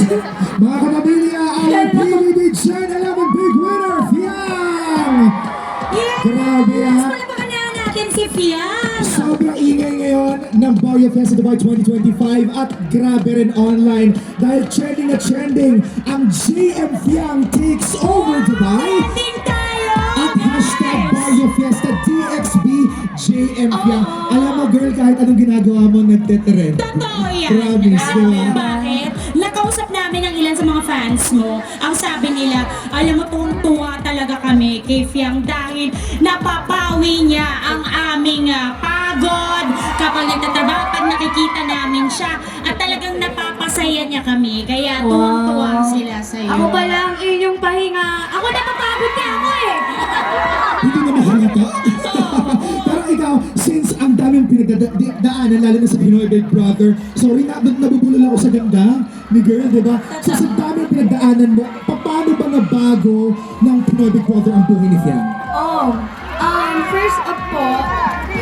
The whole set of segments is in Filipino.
Mga kapamilya, our PBB Gen 11 big winner, Fiang! Yes! Grabe ha! Palapakan na natin si Fiang! Sobrang ingay ngayon ng Barrio Fiesta Dubai 2025 at grabe rin online dahil trending na trending ang GM Fiang takes over Dubai Trending tayo! at hashtag Barrio Fiesta DXB GM Fiang. Alam mo girl, kahit anong ginagawa mo, nagtetrend. Totoo yan! Promise, Alam mo diba? bakit? Nakausap namin ang ilan sa mga fans mo. Ang sabi nila, alam mo, tuwa talaga kami kay Fiang dahil napapawi niya ang aming pagod kapag nagtatrabaho, pag nakikita namin siya at talagang napapasaya niya kami. Kaya tuwang-tuwa sila sa'yo. Ako pa lang inyong pahinga. Ako napapagod na ako eh. Hindi na mahalata. Pero ikaw, since ang daming pinagdaanan, lalo na sa Pinoy Big Brother, sorry na, nabubulol ako sa ganda ni girl, di ba? So sa daming pinagdaanan mo, paano ba nabago ng Pinoy Big Brother ang buhay ni Fiang? First up po,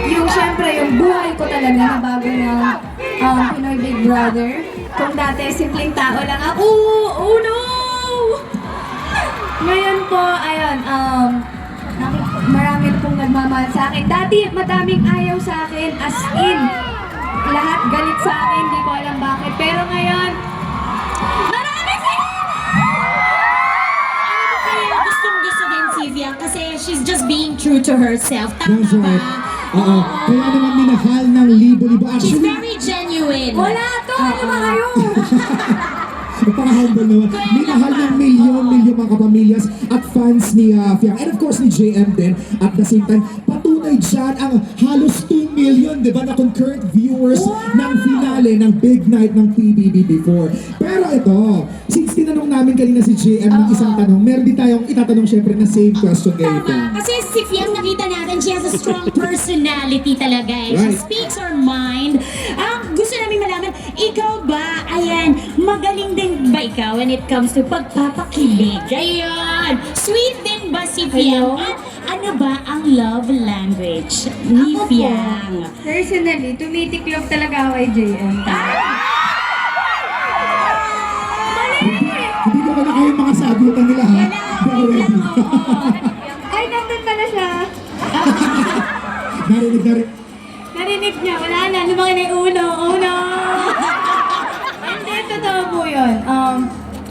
yung syempre yung buhay ko talaga na bago ng Pinoy Big Brother. Kung dati simpleng tao lang ako, oh no! Ngayon po, ayun, marami na pong nagmamahal sa akin. Dati, madaming ayaw sa akin, as in, lahat galit sa akin, hindi ko alam bakit. Pero ngayon, marami sila! Alam mo kaya gustong-gusto din si Fiang kasi she's just being true to herself. Tama That's ba? right. Oo. Kaya naman minahal ng libo-libo. She's Actually, very genuine. Wala to, ano ba kayo? Parang-humble naman. Minahal ng milyon-milyon mga kapamilyas at fans ni Fiang. And of course ni JM din. At the same time, patunay dyan ang halos 2 million, di ba, na concurrent viewers ng finale ng Big Night ng PBB before. Pero ito, since tinanong namin kanina si JM ng isang tanong, meron din tayong itatanong syempre na same question kay Tama. Fiang. Kasi si Fiang nakita natin, she has a strong personality talaga eh. She Right. speaks her mind. Gusto namin malaman, ikaw ba, ayan, magaling din ba ikaw when it comes to pagpapakilig? Ayan. Sweet din ba si Fiang? Hello? At ano ba ang love language ni Ako po, Fiang? personally, tumitiklop talaga ako kay JM. Hindi ko na kayo mga sagutan nila ha. Pero ready. Ay, nandun pala siya. Narinig na rin. Narinig niya, wala na, lumaki na yung ulo, oh no! Hindi, totoo po yun.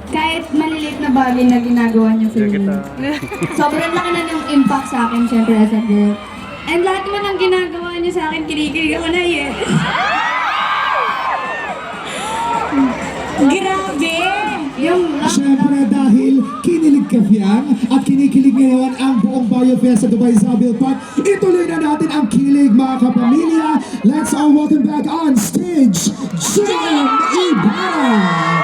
Kahit maliliit na bagay na ginagawa niya sa inyo. Sobrang laki na ng impact sa akin, syempre, as a girl. And lahat naman ng ginagawa niya sa akin, kinikilig ako na yes. Grabe! Yung Siyempre dahil kinilig ka Fiang at kinikilig ngayon ang buong Barrio Fiesta Dubai Zabil Park, ituloy na natin ang kilig mga kapamilya. Let's all welcome back on stage, Jem Ibarra!